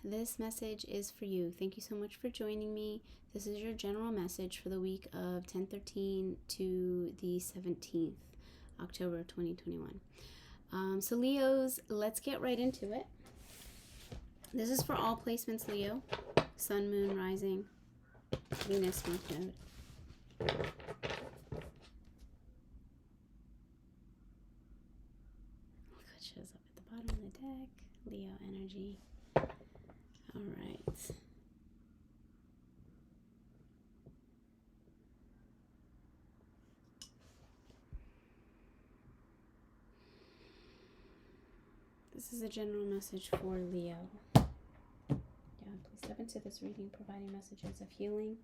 this message is for you. Thank you so much for joining me. This is your general message for the week of 10/13 to the 17th, October 2021. So Leos, let's get right into it. This is for all placements, Leo. Sun, Moon, Rising, Venus, North Node. Look what shows up at the bottom of the deck. Leo energy. All right. This is a general message for Leo. Yeah, please step into this reading providing messages of healing,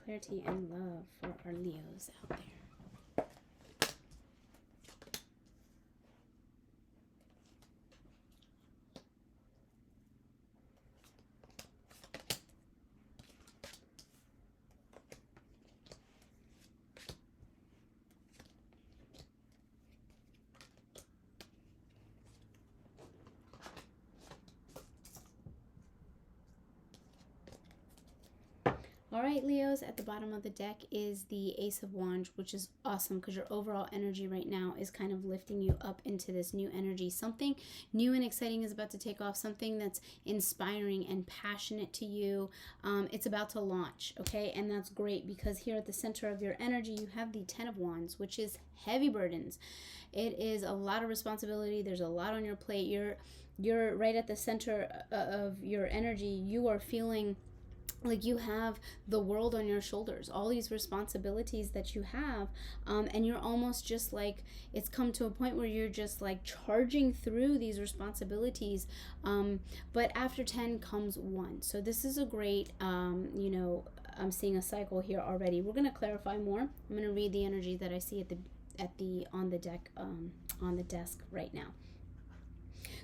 clarity, and love for our Leos out there. All right, Leos, at the bottom of the deck is the Ace of Wands, which is awesome because your overall energy right now is kind of lifting you up into this new energy. Something new and exciting is about to take off, something that's inspiring and passionate to you. It's about to launch, okay? And that's great because here at the center of your energy, you have the Ten of Wands, which is heavy burdens. It is a lot of responsibility. There's a lot on your plate. You're right at the center of your energy. You are feeling like you have the world on your shoulders, all these responsibilities that you have, and you're almost just like, it's come to a point where you're just like charging through these responsibilities, but after 10 comes 1. So this is a great, you know, I'm seeing a cycle here already. We're going to clarify more. I'm going to read the energy that I see on the deck, on the desk right now.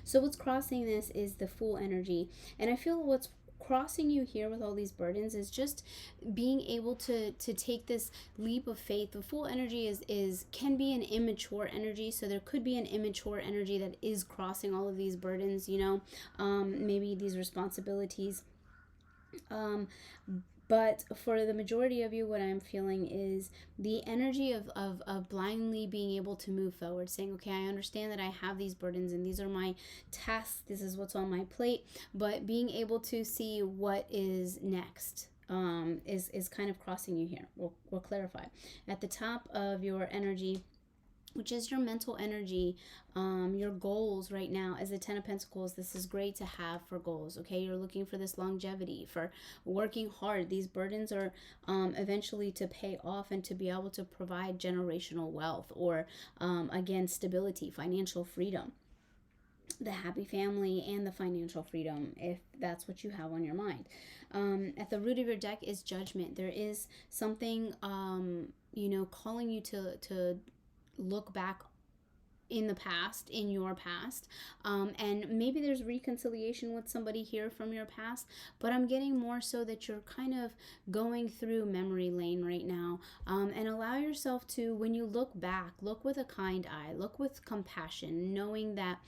So what's crossing this is the Fool energy, and I feel what's crossing you here with all these burdens is just being able to take this leap of faith. The Fool energy can be an immature energy, so there could be an immature energy that is crossing all of these burdens, you know, maybe these responsibilities. But for the majority of you, what I'm feeling is the energy of blindly being able to move forward, saying, okay, I understand that I have these burdens and these are my tasks, this is what's on my plate, but being able to see what is next is kind of crossing you here. We'll clarify. At the top of your energy, which is your mental energy, your goals right now, as the Ten of Pentacles, this is great to have for goals, okay? You're looking for this longevity, for working hard. These burdens are eventually to pay off and to be able to provide generational wealth or, again, stability, financial freedom, the happy family, and the financial freedom, if that's what you have on your mind. At the root of your deck is Judgment. There is something, you know, calling you to look back in the past, in your past, and maybe there's reconciliation with somebody here from your past, but I'm getting more so that you're kind of going through memory lane right now, and allow yourself to, when you look back, look with a kind eye, look with compassion, knowing that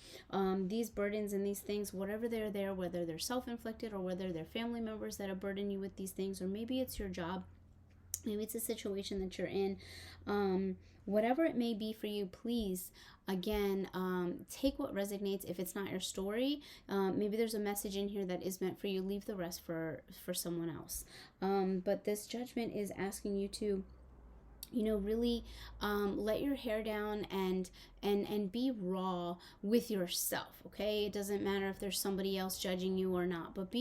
these burdens and these things, whatever they're there, whether they're self-inflicted or whether they're family members that have burdened you with these things, or maybe it's your job, maybe it's a situation that you're in, whatever it may be for you, please, again, take what resonates. If it's not your story, maybe there's a message in here that is meant for you. Leave the rest for someone else. But this Judgment is asking you to, you know, really let your hair down and be raw with yourself, okay? It doesn't matter if there's somebody else judging you or not, but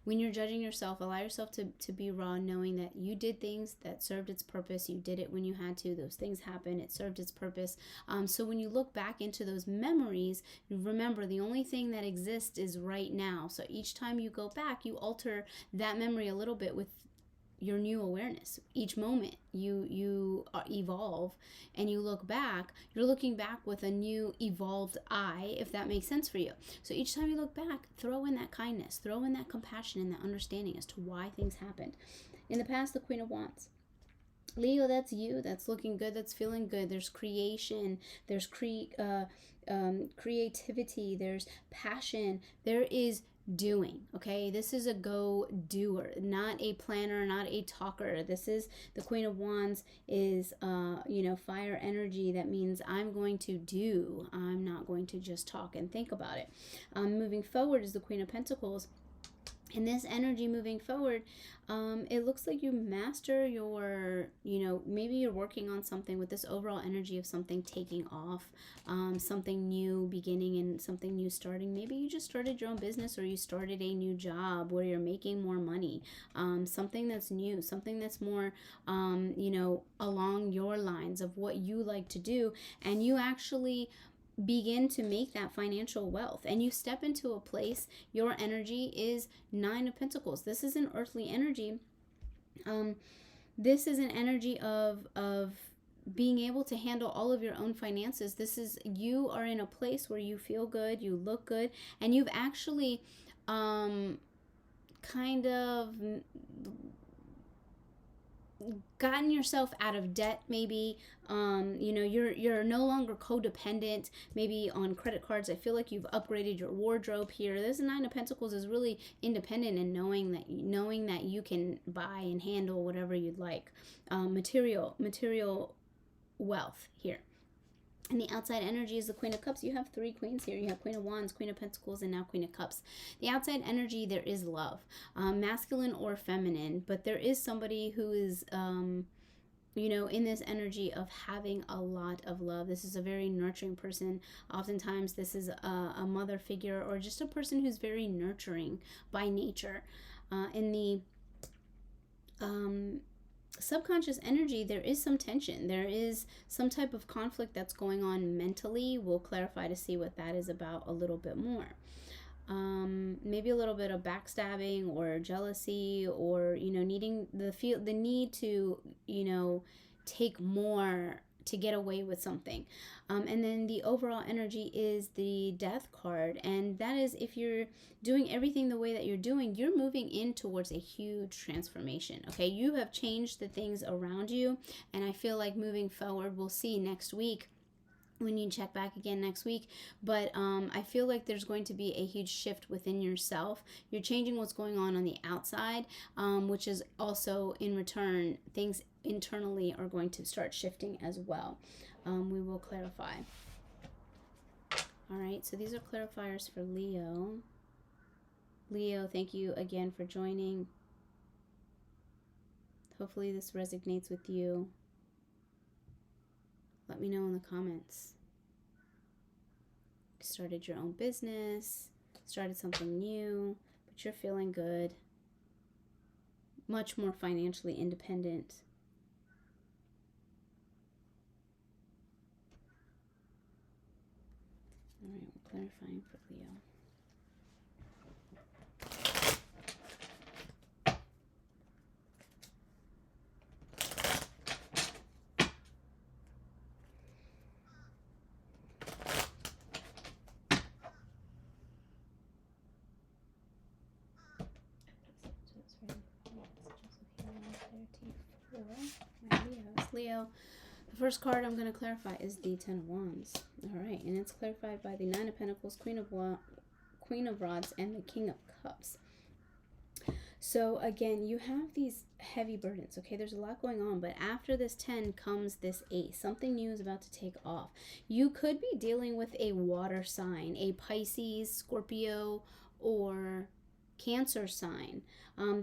when you're judging yourself, allow yourself to be raw, knowing that you did things that served its purpose. You did it when you had to. Those things happened. It served its purpose. So when you look back into those memories, remember the only thing that exists is right now. So each time you go back, you alter that memory a little bit with your new awareness. Each moment you evolve and you look back, you're looking back with a new evolved eye, if that makes sense for you. So each time you look back, throw in that kindness, throw in that compassion and that understanding as to why things happened. In the past, the Queen of Wands. Leo, that's you. That's looking good. That's feeling good. There's creation. There's creativity. There's passion. There is doing. Okay, this is a go-doer, not a planner, not a talker. This is the Queen of Wands is you know, fire energy. That means I'm going to do. I'm not going to just talk and think about it. Moving forward is the Queen of Pentacles. In this energy moving forward, it looks like you master your, you know, maybe you're working on something with this overall energy of something taking off, something new beginning and something new starting. Maybe you just started your own business, or you started a new job where you're making more money, something that's new, something that's more, you know, along your lines of what you like to do, and you actually begin to make that financial wealth, and you step into a place. Your energy is Nine of Pentacles. This is an earthly energy. This is an energy of being able to handle all of your own finances. This is, you are in a place where you feel good, you look good, and you've actually kind of gotten yourself out of debt. Maybe you know, you're no longer codependent maybe on credit cards. I feel like you've upgraded your wardrobe here. This Nine of Pentacles is really independent and knowing that you can buy and handle whatever you'd like. Material wealth here. And the outside energy is the Queen of Cups. You have three queens here. You have Queen of Wands, Queen of Pentacles, and now Queen of Cups. The outside energy, there is love, masculine or feminine, but there is somebody who is, you know, in this energy of having a lot of love. This is a very nurturing person. Oftentimes, this is a mother figure, or just a person who's very nurturing by nature. In the subconscious energy, there is some tension. There is some type of conflict that's going on mentally. We'll clarify to see what that is about a little bit more. Maybe a little bit of backstabbing or jealousy, or, you know, needing the need to, you know, take more to get away with something. And then the overall energy is the Death card, and that is, if you're doing everything the way that you're doing, you're moving in towards a huge transformation. Okay, you have changed the things around you, and I feel like moving forward, we'll see next week when you check back again next week, but I feel like there's going to be a huge shift within yourself. You're changing what's going on the outside, which is also in return, things internally are going to start shifting as well. We will clarify. All right, so these are clarifiers for Leo. Leo, thank you again for joining. Hopefully this resonates with you. Let me know in the comments. Started your own business, started something new, but you're feeling good. Much more financially independent. All right, we're clarifying for Leo. Leo, the first card I'm going to clarify is the Ten of Wands. All right, and it's clarified by the Nine of Pentacles, Queen of Rods, and the King of Cups. So again, you have these heavy burdens. Okay, there's a lot going on, but after this 10 comes this Ace. Something new is about to take off. You could be dealing with a water sign, a Pisces, Scorpio, or Cancer sign.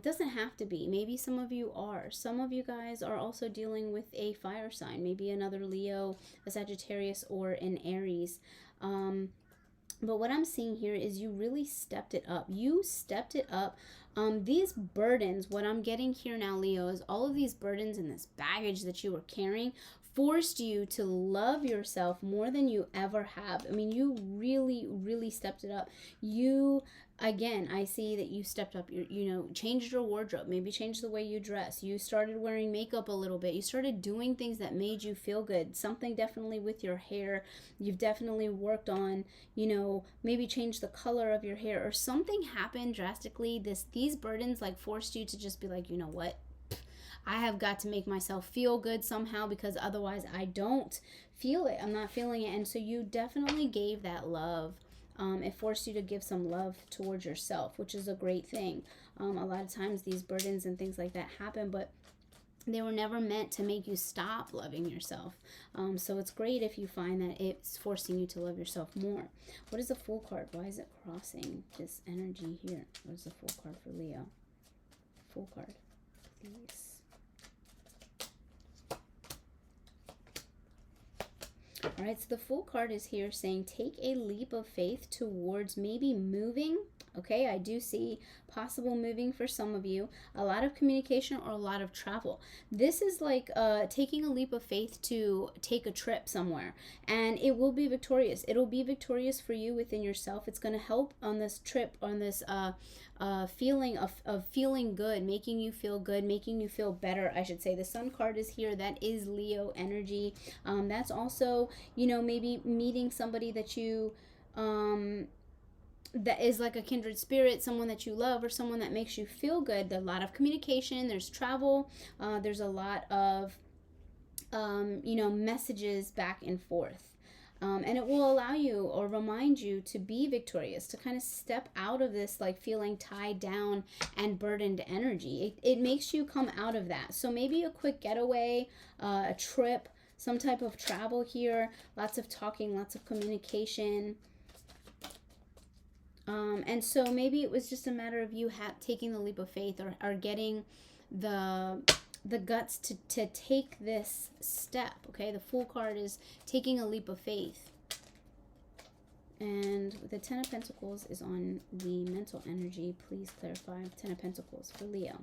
Doesn't have to be. Maybe some of you are. Some of you guys are also dealing with a fire sign. Maybe another Leo, a Sagittarius, or an Aries. But what I'm seeing here is you really stepped it up. You stepped it up. These burdens, what I'm getting here now, Leo, is all of these burdens and this baggage that you were carrying forced you to love yourself more than you ever have. I mean, you really stepped it up. You, again, I see that you stepped up, you know, changed your wardrobe, maybe changed the way you dress. You started wearing makeup a little bit. You started doing things that made you feel good. Something definitely with your hair. You've definitely worked on, you know, maybe changed the color of your hair, or something happened drastically. These burdens like forced you to just be like, you know what? I have got to make myself feel good somehow, because otherwise I don't feel it. I'm not feeling it. And so you definitely gave that love It forced you to give some love towards yourself, which is a great thing. A lot of times these burdens and things like that happen, but they were never meant to make you stop loving yourself. So it's great if you find that it's forcing you to love yourself more. What is the Fool card? Why is it crossing this energy here? What is the Fool card for Leo? Fool card, please. All right, so the Fool card is here saying take a leap of faith towards maybe moving. Okay, I do see possible moving for some of you, a lot of communication or a lot of travel. This is like taking a leap of faith to take a trip somewhere, and it will be victorious. It'll be victorious for you within yourself. It's going to help on this trip, on this feeling of feeling good, making you feel good, making you feel better, I should say. The Sun card is here. That is Leo energy. That's also, you know, maybe meeting somebody that you that is like a kindred spirit, someone that you love, or someone that makes you feel good. There's a lot of communication, there's travel, there's a lot of you know, messages back and forth. And it will allow you or remind you to be victorious, to kind of step out of this like feeling tied down and burdened energy. It makes you come out of that. So maybe a quick getaway, a trip, some type of travel here, lots of talking, lots of communication. And so maybe it was just a matter of you taking the leap of faith, or getting the guts to take this step. Okay, the Fool card is taking a leap of faith. And the Ten of Pentacles is on the mental energy. Please clarify. Ten of Pentacles for Leo.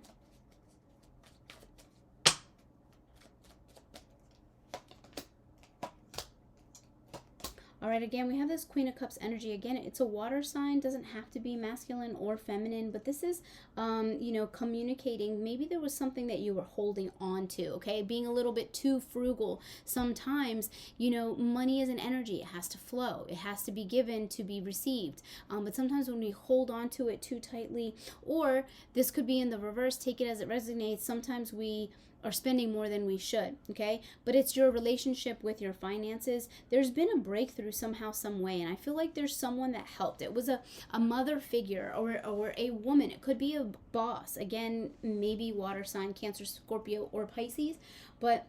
All right, again, we have this Queen of Cups energy. Again, it's a water sign, doesn't have to be masculine or feminine, but this is, you know, communicating. Maybe there was something that you were holding on to, okay? Being a little bit too frugal. Sometimes, you know, money is an energy. It has to flow. It has to be given to be received. But sometimes when we hold on to it too tightly, or this could be in the reverse, take it as it resonates. Sometimes we are spending more than we should, okay? But it's your relationship with your finances. There's been a breakthrough somehow, some way, and I feel like there's someone that helped. It was a mother figure, or a woman. It could be a boss. Again, maybe water sign, Cancer, Scorpio, or Pisces. But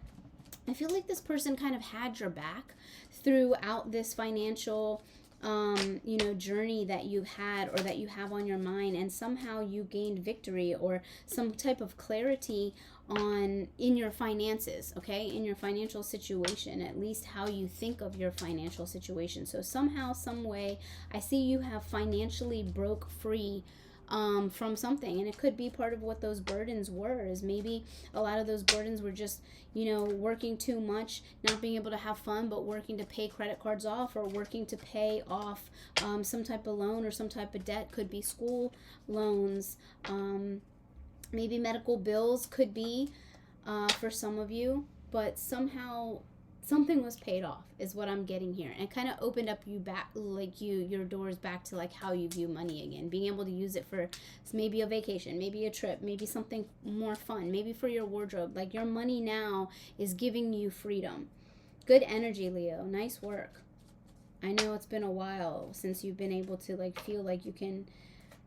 I feel like this person kind of had your back throughout this financial you know, journey that you've had, or that you have on your mind, and somehow you gained victory or some type of clarity in your finances, okay, in your financial situation, at least how you think of your financial situation. So somehow, some way, I see you have financially broke free from something, and it could be part of what those burdens were. Is maybe a lot of those burdens were just, you know, working too much, not being able to have fun, but working to pay credit cards off, or working to pay off some type of loan or some type of debt. Could be school loans, maybe medical bills, could be for some of you, but somehow something was paid off is what I'm getting here. And it kind of opened up you back, like your doors back to like how you view money again, being able to use it for maybe a vacation, maybe a trip, maybe something more fun, maybe for your wardrobe. Like your money now is giving you freedom. Good energy, Leo. Nice work. I know it's been a while since you've been able to like feel like you can,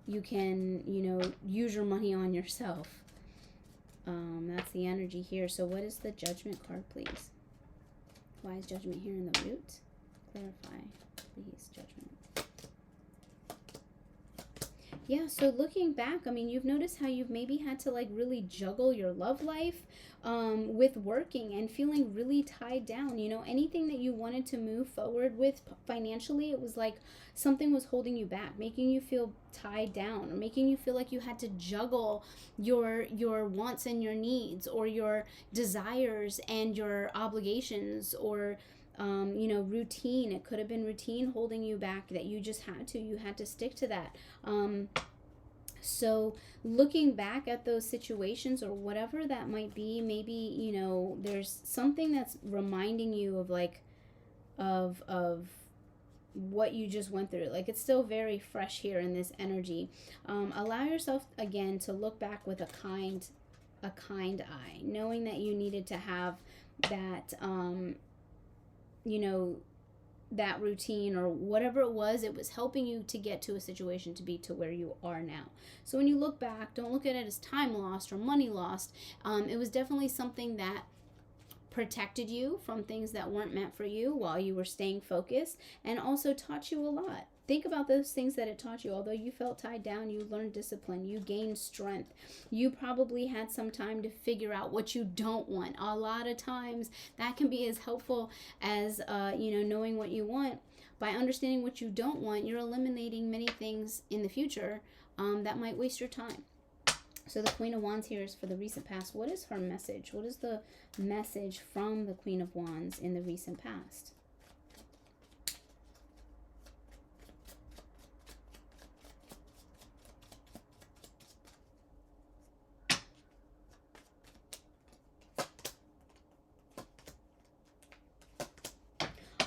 you know, use your money on yourself. That's the energy here. So what is the Judgment card, please? Why is Judgment here in the root? Clarify, please, Judgment. Yeah, so looking back, I mean, you've noticed how you've maybe had to like really juggle your love life with working and feeling really tied down. You know, anything that you wanted to move forward with financially, it was like something was holding you back, making you feel tied down, or making you feel like you had to juggle your wants and your needs, or your desires and your obligations, or you know, routine. It could have been routine holding you back, that you just had to stick to that. So looking back at those situations, or whatever that might be, maybe, you know, there's something that's reminding you of like, of what you just went through. Like it's still very fresh here in this energy. Allow yourself again to look back with a kind eye, knowing that you needed to have that, you know, that routine or whatever it was helping you to get to a situation to be to where you are now. So when you look back, don't look at it as time lost or money lost. It was definitely something that protected you from things that weren't meant for you while you were staying focused, and also taught you a lot. Think about those things that it taught you. Although you felt tied down, you learned discipline, you gained strength. You probably had some time to figure out what you don't want. A lot of times that can be as helpful as, knowing what you want. By understanding what you don't want, you're eliminating many things in the future that might waste your time. So the Queen of Wands here is for the recent past. What is her message? What is the message from the Queen of Wands in the recent past?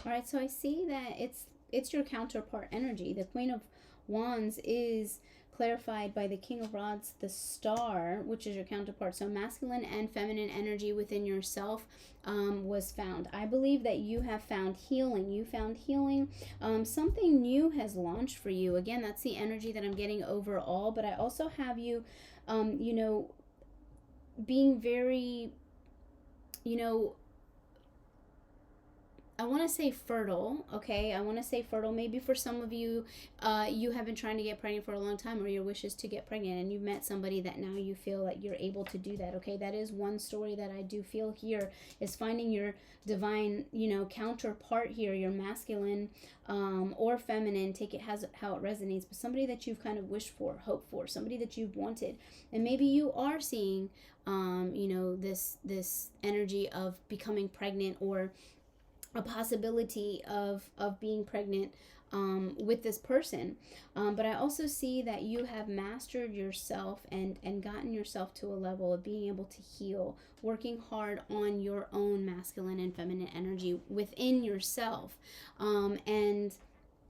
All right, so I see that it's your counterpart energy. The Queen of Wands is clarified by the King of Rods, the Star, which is your counterpart. So masculine and feminine energy within yourself was found. I believe that you have found healing. You found healing. Something new has launched for you. Again, that's the energy that I'm getting overall. But I also have you, being very, I want to say fertile, okay? I want to say fertile. Maybe for some of you, you have been trying to get pregnant for a long time, or your wish is to get pregnant, and you've met somebody that now you feel that you're able to do that, okay? That is one story that I do feel here, is finding your divine, counterpart here, your masculine or feminine. Take it as how it resonates, but somebody that you've kind of wished for, hoped for, somebody that you've wanted. And maybe you are seeing, this energy of becoming pregnant, or a possibility of being pregnant with this person. But I also see that you have mastered yourself and gotten yourself to a level of being able to heal, working hard on your own masculine and feminine energy within yourself, and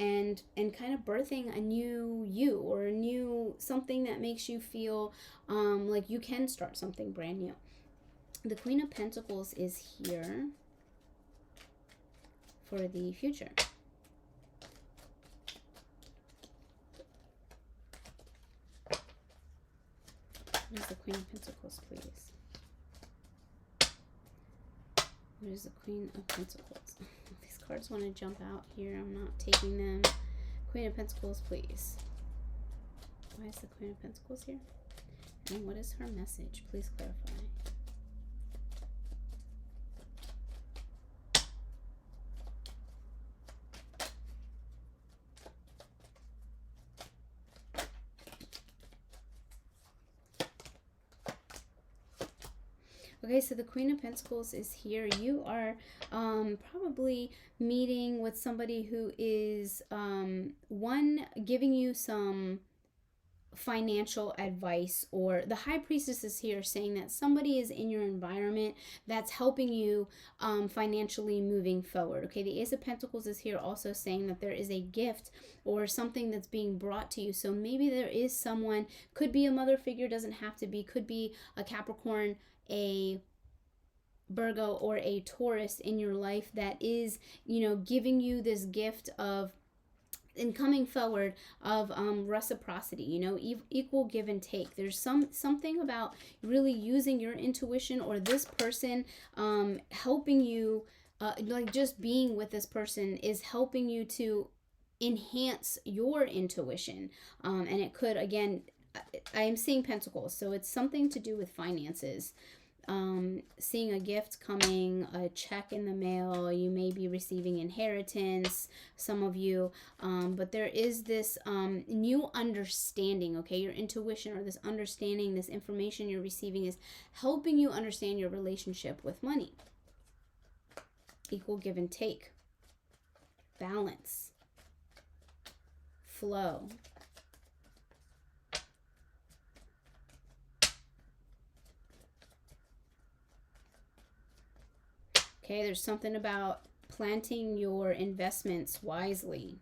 kind of birthing a new you, or a new something that makes you feel like you can start something brand new. The Queen of Pentacles is here for the future. What is the Queen of Pentacles, please? What is the Queen of Pentacles? These cards want to jump out here. I'm not taking them. Queen of Pentacles, please. Why is the Queen of Pentacles here? And what is her message? Please clarify. Okay, so the Queen of Pentacles is here. You are probably meeting with somebody who is, giving you some financial advice, or the High Priestess is here saying that somebody is in your environment that's helping you financially moving forward. Okay, the Ace of Pentacles is here also saying that there is a gift or something that's being brought to you. So maybe there is someone, could be a mother figure, doesn't have to be, could be a Capricorn, a Virgo, or a Taurus in your life that is, giving you this gift of, in coming forward, of reciprocity, equal give and take. There's something about really using your intuition, or this person helping you, like just being with this person is helping you to enhance your intuition. And it could, again, I am seeing Pentacles, so it's something to do with finances. Seeing a gift coming, a check in the mail, you may be receiving inheritance, some of you, but there is this new understanding, okay? Your intuition, or this understanding, this information you're receiving is helping you understand your relationship with money. Equal give and take, balance, flow. Okay, there's something about planting your investments wisely.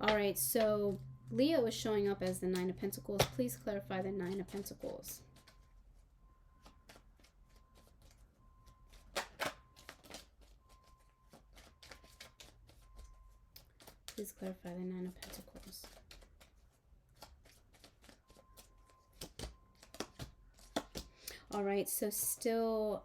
All right, so Leo is showing up as the Nine of Pentacles. Please clarify the Nine of Pentacles. Please clarify the Nine of Pentacles. All right, so still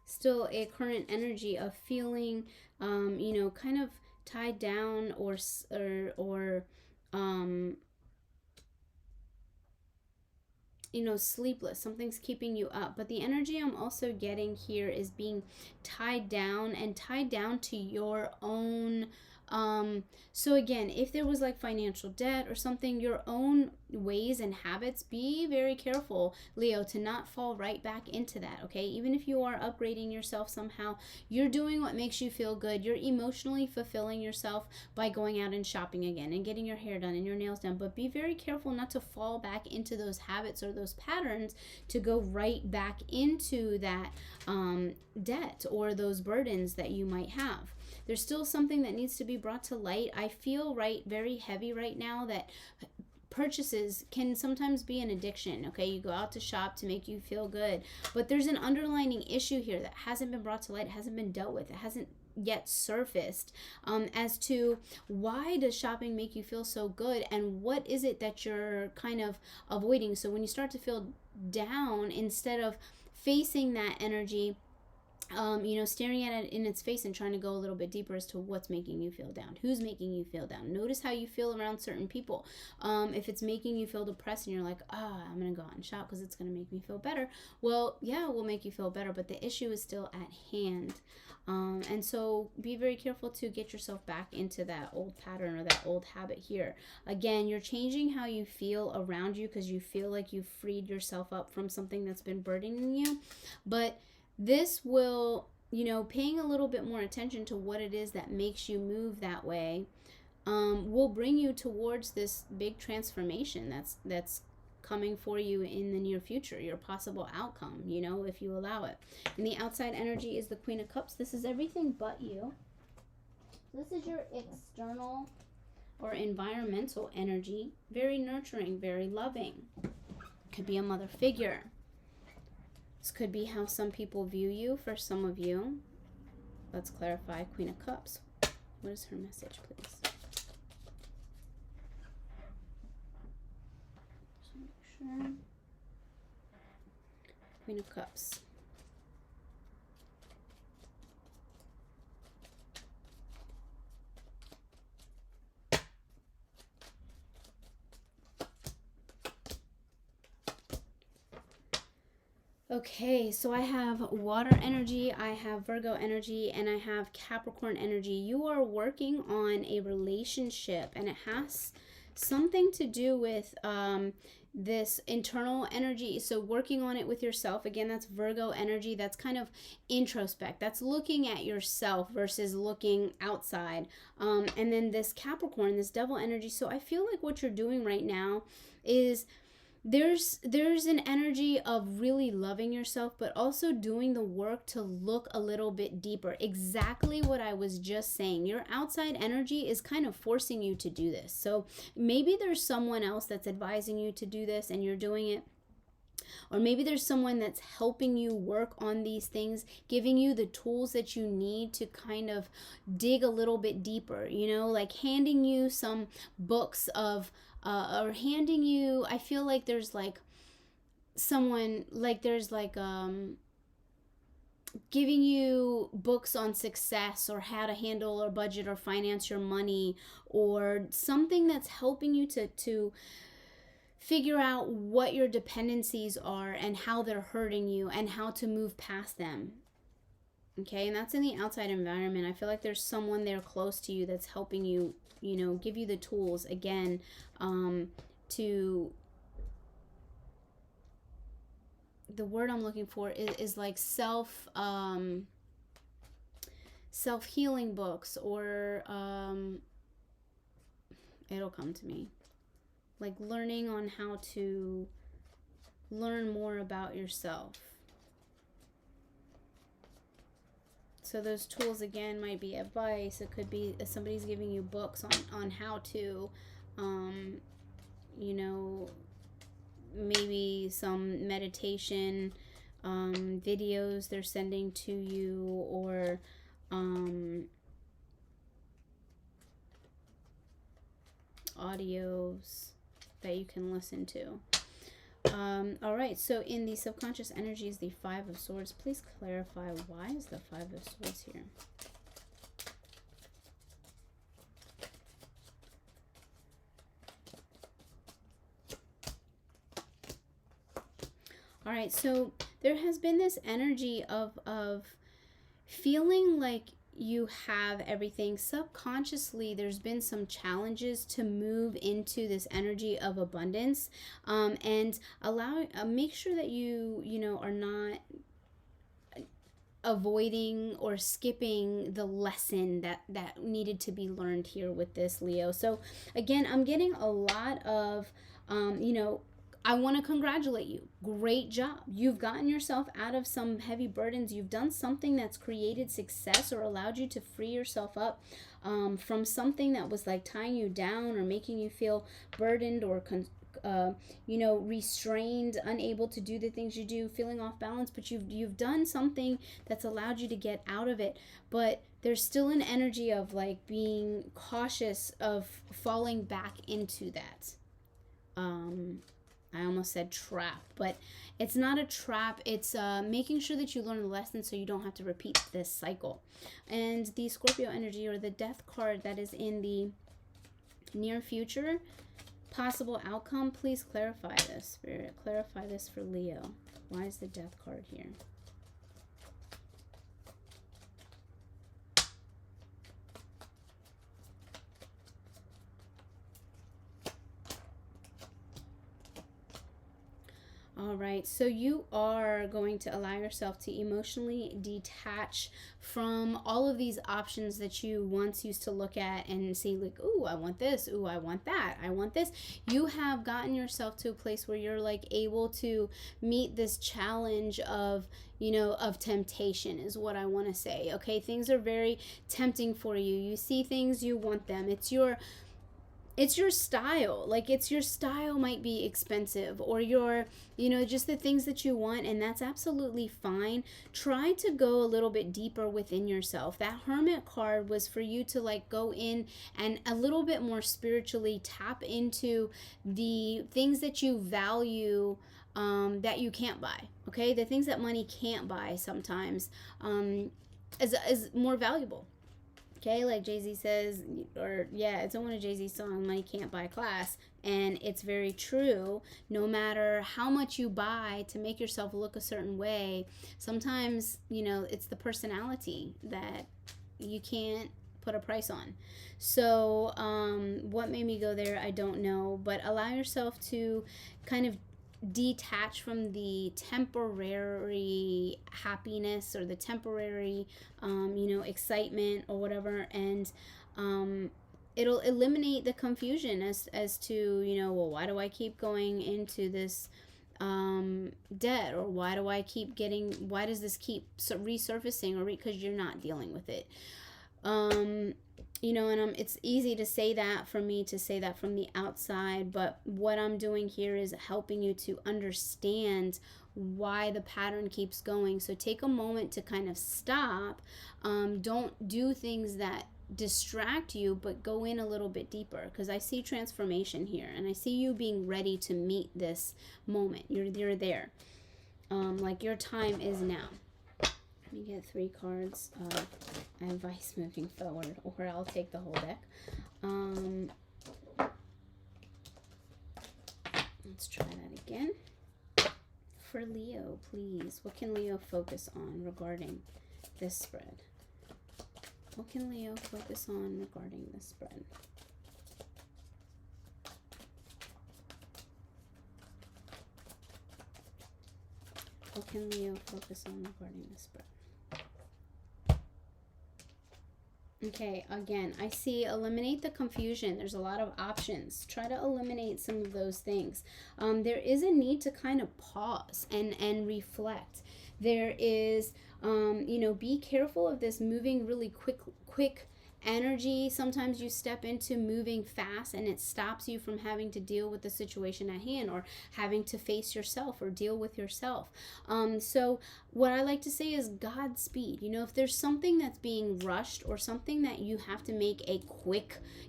still a current energy of feeling, you know, kind of tied down or you know, sleepless. Something's keeping you up. But the energy I'm also getting here is being tied down, and tied down to your own, so again, if there was like financial debt or something, your own ways and habits, be very careful, Leo, to not fall right back into that, okay? Even if you are upgrading yourself somehow, you're doing what makes you feel good. You're emotionally fulfilling yourself by going out and shopping again and getting your hair done and your nails done. But be very careful not to fall back into those habits or those patterns to go right back into that debt or those burdens that you might have. There's still something that needs to be brought to light. I feel very heavy right now that purchases can sometimes be an addiction, okay? You go out to shop to make you feel good, but there's an underlining issue here that hasn't been brought to light, hasn't been dealt with, it hasn't yet surfaced, as to why does shopping make you feel so good, and what is it that you're kind of avoiding. So when you start to feel down, instead of facing that energy, you know, staring at it in its face and trying to go a little bit deeper as to what's making you feel down, who's making you feel down. Notice how you feel around certain people. If it's making you feel depressed and you're like, I'm gonna go out and shop because it's gonna make me feel better, well, yeah, it will make you feel better, but the issue is still at hand. And so be very careful to get yourself back into that old pattern or that old habit here. Again, you're changing how you feel around you because you feel like you've freed yourself up from something that's been burdening you. But this will, you know, paying a little bit more attention to what it is that makes you move that way, will bring you towards this big transformation that's coming for you in the near future, your possible outcome, you know, if you allow it. And the outside energy is the Queen of Cups. This is everything but you. This is your external or environmental energy. Very nurturing, very loving. Could be a mother figure. This could be how some people view you for some of you. Let's clarify Queen of Cups. What is her message, please? Just make sure. Queen of Cups. Okay, so I have water energy, I have Virgo energy, and I have Capricorn energy. You are working on a relationship, and it has something to do with this internal energy. So working on it with yourself. Again, that's Virgo energy. That's kind of introspect. That's looking at yourself versus looking outside. And then this Capricorn, this devil energy. So I feel like what you're doing right now is there's an energy of really loving yourself, but also doing the work to look a little bit deeper. Exactly what I was just saying. Your outside energy is kind of forcing you to do this. So maybe there's someone else that's advising you to do this and you're doing it. Or maybe there's someone that's helping you work on these things, giving you the tools that you need to kind of dig a little bit deeper, you know, like handing you some books of or handing you, I feel like there's like someone, like there's like giving you books on success or how to handle or budget or finance your money, or something that's helping you to figure out what your dependencies are and how they're hurting you and how to move past them. Okay, and that's in the outside environment. I feel like there's someone there close to you that's helping you, you know, give you the tools, again, to, the word I'm looking for is like self-healing books, or it'll come to me. Like learning on how to learn more about yourself. So those tools, again, might be advice. It could be somebody's giving you books on how to, you know, maybe some meditation, videos they're sending to you, or audios that you can listen to. All right, so in the subconscious energy is the Five of Swords. Please clarify, why is the Five of Swords here? All right, so there has been this energy of feeling like you have everything. Subconsciously, there's been some challenges to move into this energy of abundance, and make sure that you know, are not avoiding or skipping the lesson that needed to be learned here with this, Leo. So again, I'm getting a lot of you know, I want to congratulate you. Great job. You've gotten yourself out of some heavy burdens. You've done something that's created success or allowed you to free yourself up from something that was like tying you down or making you feel burdened or you know, restrained, unable to do the things you do, feeling off balance. But you've done something that's allowed you to get out of it. But there's still an energy of like being cautious of falling back into that. I almost said trap, but it's not a trap. It's making sure that you learn the lesson so you don't have to repeat this cycle. And the Scorpio energy, or the Death card that is in the near future, possible outcome, please clarify this, Spirit. Clarify this for Leo. Why is the Death card here? All right, so you are going to allow yourself to emotionally detach from all of these options that you once used to look at and see like, ooh, I want this, ooh, I want that, I want this. You have gotten yourself to a place where you're like able to meet this challenge of, you know, of temptation is what I want to say. Okay, things are very tempting for you. You see things, you want them. It's your style. Like, it's your style might be expensive, or your, you know, just the things that you want, and that's absolutely fine. Try to go a little bit deeper within yourself. That Hermit card was for you to like go in and a little bit more spiritually tap into the things that you value, that you can't buy. Okay, the things that money can't buy sometimes is more valuable. Okay, like Jay-Z says, or yeah, it's one of Jay-Z's songs, money can't buy class. And it's very true. No matter how much you buy to make yourself look a certain way, sometimes, you know, it's the personality that you can't put a price on. So what made me go there, I don't know. But allow yourself to kind of detach from the temporary happiness or the temporary you know, excitement or whatever, and it'll eliminate the confusion as to, you know, well, why do I keep going into this debt, or why does this keep resurfacing, or because you're not dealing with it. You know, and it's easy to say that, for me to say that from the outside, but what I'm doing here is helping you to understand why the pattern keeps going. So take a moment to kind of stop. Don't do things that distract you, but go in a little bit deeper, because I see transformation here, and I see you being ready to meet this moment. You're there. Like, your time is now. Let me get 3 cards of advice moving forward, or I'll take the whole deck. Let's try that again. For Leo, please, what can Leo focus on regarding this spread? What can Leo focus on regarding this spread? What can Leo focus on regarding this spread? Okay, again, I see eliminate the confusion. There's a lot of options. Try to eliminate some of those things. There is a need to kind of pause and reflect. There is, you know, be careful of this moving really quick energy sometimes you step into moving fast, and it stops you from having to deal with the situation at hand, or having to face yourself or deal with yourself. So what I like to say is Godspeed. You know, if there's something that's being rushed, or something that you have to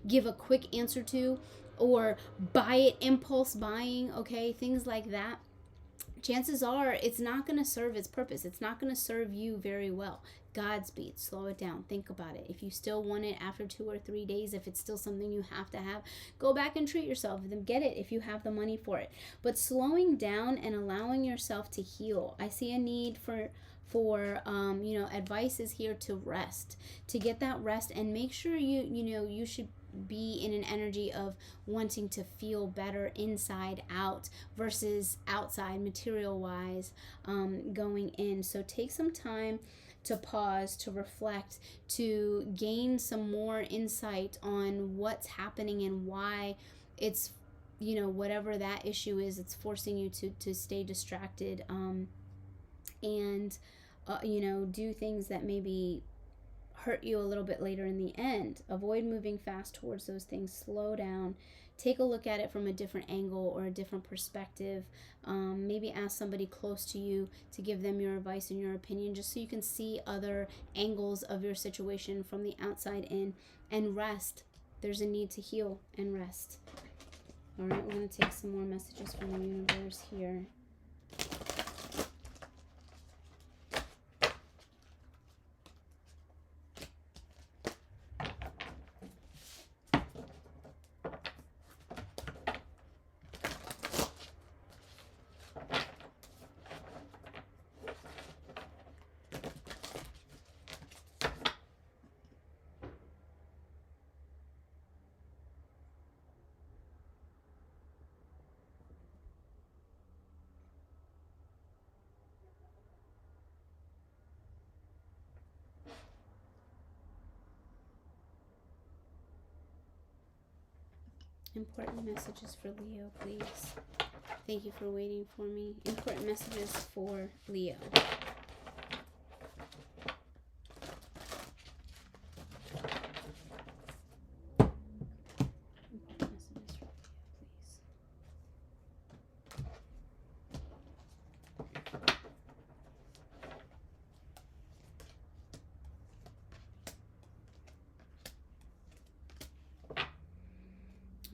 give a quick answer to, or buy it, impulse buying, okay, things like that, chances are it's not going to serve its purpose. It's not going to serve you very well. Godspeed. Slow it down. Think about it. If you still want it after 2 or 3 days, if it's still something you have to have, go back and treat yourself. Then get it if you have the money for it. But slowing down and allowing yourself to heal. I see a need for advice is here to rest, to get that rest, and make sure you should be in an energy of wanting to feel better inside out versus outside, material wise, going in. So take some time to pause, to reflect, to gain some more insight on what's happening and why it's, whatever that issue is, it's forcing you to stay distracted, and do things that maybe hurt you a little bit later in the end. Avoid moving fast towards those things. Slow down. Take a look at it from a different angle or a different perspective. Maybe ask somebody close to you to give them your advice and your opinion, just so you can see other angles of your situation from the outside in. And rest. There's a need to heal and rest. All right, we're going to take some more messages from the universe here. Important messages for Leo, please. Thank you for waiting for me. Important messages for Leo.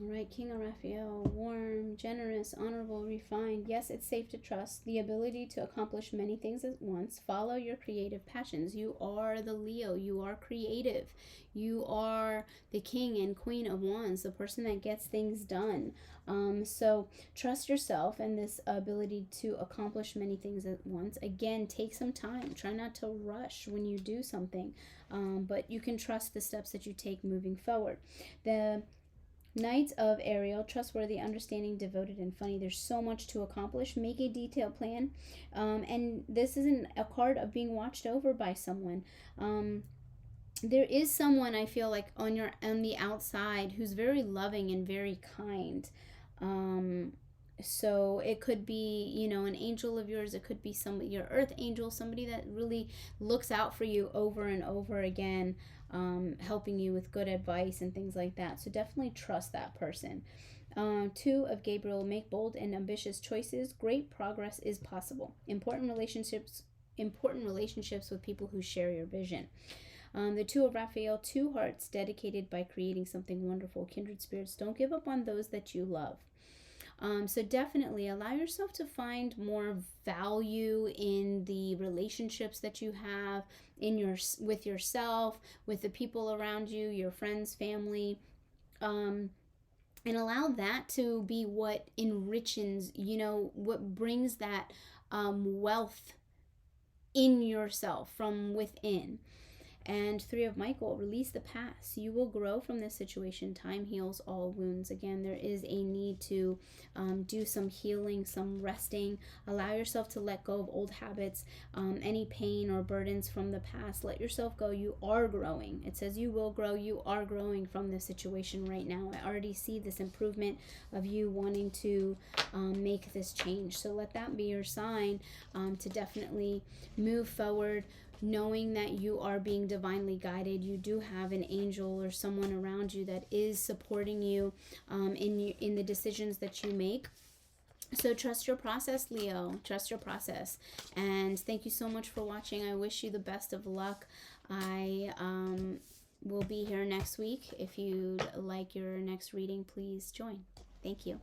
Alright, King of Raphael, warm, generous, honorable, refined. Yes, it's safe to trust. The ability to accomplish many things at once. Follow your creative passions. You are the Leo. You are creative. You are the King and Queen of Wands, the person that gets things done. So trust yourself and this ability to accomplish many things at once. Again, take some time. Try not to rush when you do something, but you can trust the steps that you take moving forward. The Knights of Ariel, trustworthy, understanding, devoted, and funny. There's so much to accomplish. Make a detailed plan. And this isn't a card of being watched over by someone. There is someone, I feel like, on the outside who's very loving and very kind. So it could be, an angel of yours. It could be your earth angel, somebody that really looks out for you over and over again, helping you with good advice and things like that. So definitely trust that person. 2 of Gabriel, make bold and ambitious choices. Great progress is possible. Important relationships with people who share your vision. The 2 of Raphael, 2 hearts dedicated by creating something wonderful. Kindred spirits, don't give up on those that you love. So definitely allow yourself to find more value in the relationships that you have with yourself, with the people around you, your friends, family, and allow that to be what enriches, what brings that wealth in yourself from within. And 3 of Michael, release the past. You will grow from this situation. Time heals all wounds. Again, there is a need to do some healing, some resting. Allow yourself to let go of old habits, any pain or burdens from the past. Let yourself go. You are growing. It says you will grow. You are growing from this situation right now. I already see this improvement of you wanting to make this change. So let that be your sign to definitely move forward. knowing that you are being divinely guided. You do have an angel or someone around you that is supporting you in the decisions that you make. So trust your process, Leo. Trust your process. And thank you so much for watching. I wish you the best of luck. I will be here next week. If you'd like your next reading, please join. Thank you.